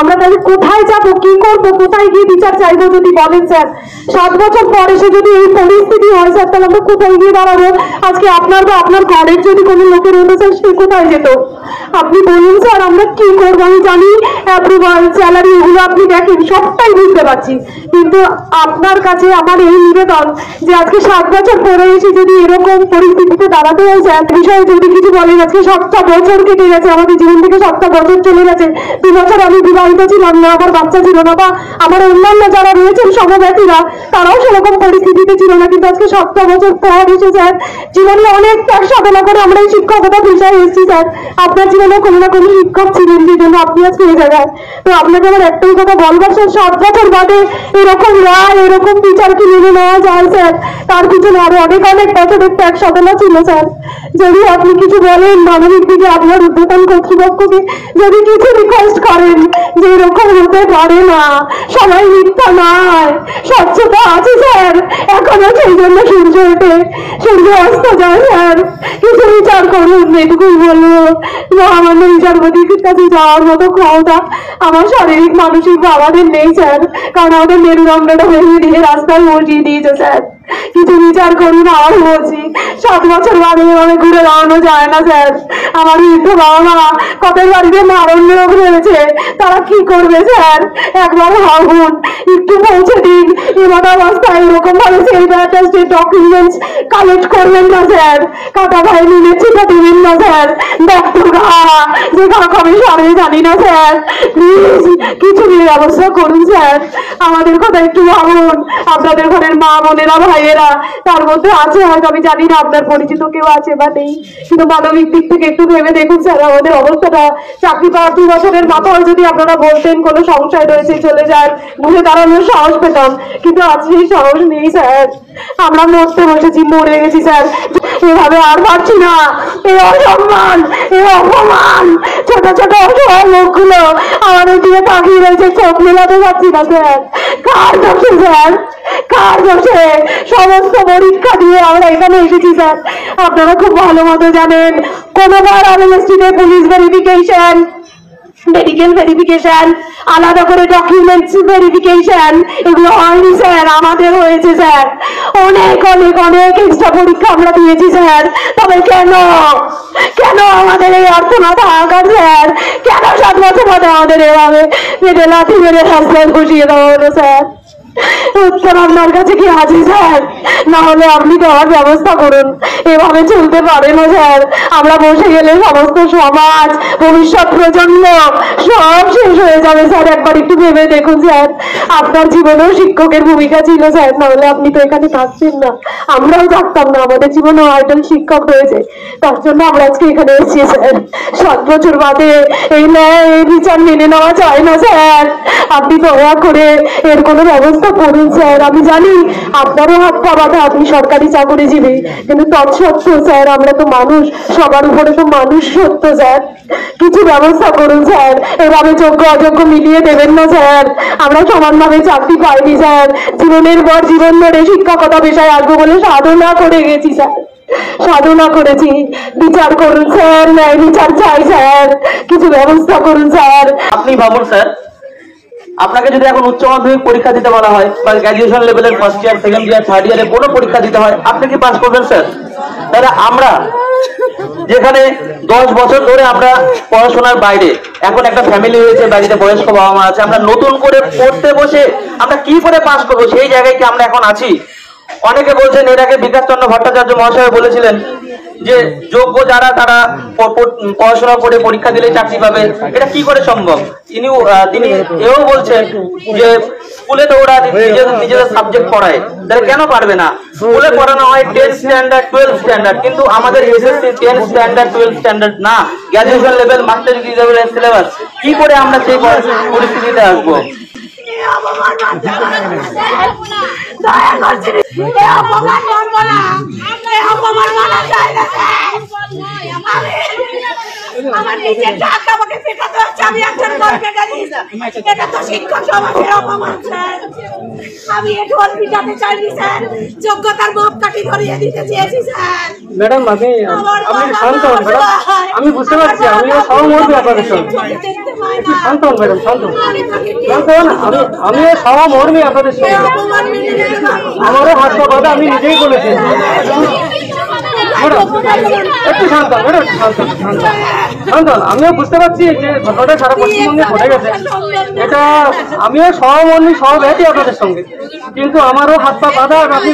আমরা তাহলে কোথায় যাব, কি করব, কোথায় গিয়ে বিচার চাইবো যদি বলেন স্যার? 7 বছর পরে সে যদি এই পরিস্থিতি হয় স্যার, তাহলে আমরা কোথায় গিয়ে দাঁড়াবো? আজকে আপনার বা আপনার ঘরের যদি কোনো লোকের হতো স্যার, সে কোথায় যেত? আপনি বলুন স্যার, আমরা কি করবো? আমি জানি অ্যাপ্রুভাল, স্যালারি, এগুলো আপনি দেখেন, সবটাই বুঝতে পারছি, কিন্তু আপনার কাছে আমার এই নিবেদন যে আজকে 7 বছর পরে এসে যদি এরকম পরিস্থিতিতে দাঁড়াতে হয় স্যার, বিষয়ে যদি কিছু বলেন। আজকে 7টা বছর কেটে গেছে, আমাদের জীবন থেকে 7টা বছর চলে গেছে। 2 বছর আমি বিবাহিত ছিলাম না, আমার বাচ্চা ছিল না, বা আমার অন্যান্য যারা রয়েছেন সমব্যথীরা, তারাও সেরকম পরিস্থিতিতে ছিল না, কিন্তু আজকে 7টা বছর পর এসে স্যার জীবনে অনেক ত্যাগ সাধনা করে আমরা এই শিক্ষকতা পেশায় এসেছি স্যার। আপনার জীবনে কোনো না কোনো শিক্ষক ছিলেন, যে জন্য আপনি আজকে এই জায়গায়। তো আপনাকে আমার একটাই কথা বলবার স্যার, 7 বছর বাদে এরকম রায়, এরকম বিচার কি মেনে নেওয়া যায় স্যার? তার পিছনে আরো অনেক অনেক বছরের ত্যাগ সাধনা ছিল স্যার। যদি আপনি কিছু বলেন মানবিক দিকে আপনার ঊর্ধ্বতন কর্তৃপক্ষকে, যদি কিছু রিকোয়েস্ট করেন যে এরকম হতে পারে না, সবাই মিথ্যা নয়, স্বচ্ছতা আছে স্যার, এখনো সেই জন্য সূর্য ওঠে, সূর্য অস্ত যায় স্যার, কিছু বিচার করুন, এটুকুই বলবো। মহামান্য বিচারপতির কাছে যাওয়ার মতো ক্ষমতা আমার শারীরিক মানসিক বা আমাদের নেই স্যার, কারণ আমাদের মেরুদণ্ডটা ভেঙে দিয়ে রাস্তায় বসিয়ে দিয়েছে স্যার। কিছু বিচার করুন, আর বলছি 7 বছর বাদে এভাবে ঘুরে দাঁড়ানো যায় না স্যার। আমার বৃদ্ধ বাবা মা কতের বাড়িতে মারণ রোগ রয়েছে, তারা কি করবে স্যার? একবার ভাবুন, একটু পৌঁছে দিন। এমন অবস্থায় এরকম ভাবে সেলফ অ্যাটাস্টেড ডকুমেন্টস কালেক্ট করবেন না স্যার, কাটা ভাই মিলে চিঠা দিবেন না স্যার, ডক্টর যে কবে সরে জানি না স্যার, প্লিজ কিছু ব্যবস্থা করুন স্যার। আমাদের কথা একটু ভাবুন। আপনাদের ঘরের মা বোনেরা ভাইয়েরা তার মধ্যে আছে, হয়তো আমি জানি না আপনার পরিচিত কেউ আছে বা নেই, কিন্তু মানবিক দিক থেকে একটু ভেবে দেখুন স্যার আমাদের অবস্থাটা। চাকরি পাওয়ার 2 বছরের মাথায় যদি আপনারা বলতেন কোনো সংশয় রয়েছে, চলে যান, ঘুরে দাঁড়ানোর সাহস পেতাম, কিন্তু আজ সেই সাহস নেই স্যার। আমরা মরতে বসেছি, মরে গেছি স্যার। এভাবে আর পারছি না। এই অসম্মান, এই অপমান, ছোট ছোট অসহায় লোকগুলো আমাদের দিয়ে তাকিয়ে রয়েছে, চোখ মেলাতে পারছি না স্যার। কার দোষে স্যার, কার দোষে? সমস্ত পরীক্ষা দিয়ে আমরা এখানে এসেছি স্যার। আপনারা খুব ভালো মতো জানেন, কোনোবার আরএলএসটিতে পুলিশ ভেরিফিকেশন, মেডিকেল ভেরিফিকেশন, আলাদা করে ডকুমেন্টস ভেরিফিকেশন, এগুলো হয়নি স্যার, আমাদের হয়েছে স্যার। অনেক অনেক অনেক এক্সট্রা পরীক্ষা আমরা দিয়েছি স্যার। তবে কেন, কেন আমাদের এই অর্থ না থাকার স্যার? কেন 7 বছর বাদে আমাদের এভাবে মেরে লাথি মেরে রাস্তায় বসিয়ে দেওয়া হলো স্যার? উত্তর আপনার কাছে কি আছে স্যার? না হলে আপনি দেওয়ার ব্যবস্থা করুন। এভাবে চলতে পারে না স্যার। আমরা বসে গেলে সমস্ত সমাজ, ভবিষ্যৎ প্রজন্ম সব শেষ হয়ে যাবে স্যার। একবার একটু ভেবে দেখুন স্যার, আপনার জীবনেও শিক্ষকের ভূমিকা ছিল স্যার, না হলে আপনি তো এখানে থাকছেন না, আমরাও থাকতাম না। আমাদের জীবনেও আইডল শিক্ষক রয়েছে, তার জন্য আমরা আজকে এখানে এসেছি স্যার। 7 বছর বাদে এই ন্যায়, এই বিচার মেনে নেওয়া যায় না স্যার। আপনি দয়া করে এর কোনো ব্যবস্থা করুন স্যার। আমি জানি আপনারও হাত পা বাঁধা, আপনি সরকারি চাকরিজীবী, কিন্তু তৎসত্ত্বেও স্যার আমরা তো মানুষ, সবার উপরে তো মানুষ সত্য স্যার। কিছু ব্যবস্থা করুন স্যার। এভাবে যোগ্য অযোগ্য মিলিয়ে দেবেন না স্যার। আমরা সমানভাবে চাকরি পাইনি স্যার। জীবনের পর জীবন ধরে শিক্ষকতা পেশায় আসবো বলে সাধনা করে গেছি স্যার, সাধনা করেছি। বিচার করুন স্যার, ন্যায় বিচার চাই স্যার। কিছু ব্যবস্থা করুন স্যার। আপনি ভাবুন স্যার, আপনাকে যদি এখন উচ্চ মাধ্যমিক পরীক্ষা দিতে বলা হয় বা গ্র্যাজুয়েশন লেভেলের 1st ইয়ার, 2nd ইয়ার, 3rd ইয়ারে কোনো পরীক্ষা দিতে হয়, আপনি কি পাস করবেন স্যার? তাহলে আমরা যেখানে 10 বছর ধরে আমরা পড়াশোনার বাইরে, এখন একটা ফ্যামিলি হয়েছে, বাড়িতে বয়স্ক বাবা মা আছে, আমরা নতুন করে পড়তে বসে আমরা কি করে পাস করবো? সেই জায়গায় কি আমরা এখন আছি? অনেকে বলছেন, এর আগে বিকাশ চন্দ্র ভট্টাচার্য মহাশয় বলেছিলেন যে যোগ্য যারা তারা পড়াশোনা করে পরীক্ষা দিলে চাকরি পাবে। এটা কি করে সম্ভব? তিনি এও বলছেন যে স্কুলে তো ওরা নিজেদের সাবজেক্ট পড়ায়, তাহলে কেন পারবে না? স্কুলে পড়ানো হয় 10 স্ট্যান্ডার্ড, 12 স্ট্যান্ডার্ড, কিন্তু আমাদের এসএসসি 10 স্ট্যান্ডার্ড, 12 স্ট্যান্ডার্ড না, গ্র্যাজুয়েশন লেভেল, মাস্টার ডিগ্রি লেভেলের সিলেবাস। কি করে আমরা সেই পরিস্থিতিতে আসবো? দয়া করছি, অপমান করবো না, অপমান মানা যায় না। আমার নিজের টাকা আমাকে পেটাতে হচ্ছে, আমি একজন কর্মচারী। এটা তো শিক্ষক সমাজের অপমান স্যার। আমি একটু পিটাতে চাইনি স্যার, যোগ্যতার মাপকাঠি ধরিয়ে দিতে চেয়েছি স্যার। ম্যাডাম আপনি শান্ত হন ম্যাডাম, আমি বুঝতে পারছি, আমিও সহমর্মী আপনাদের সঙ্গে। একটু শান্ত হন ম্যাডাম, শান্ত হন, আমিও সহমর্মী আপনাদের সঙ্গে। আমারও হাত পা বাঁধা, আমি নিজেই বলেছি। একটু শান্ত হন ম্যাডাম, একটু শান্ত হন। আমিও বুঝতে পারছি যে ঘটনাটা সারা পশ্চিমবঙ্গে ঘটে গেছে, এটা আমিও সহমর্মী সহব্যাধী আপনাদের সঙ্গে, কিন্তু আমারও হাত পা বাঁধা। আপনি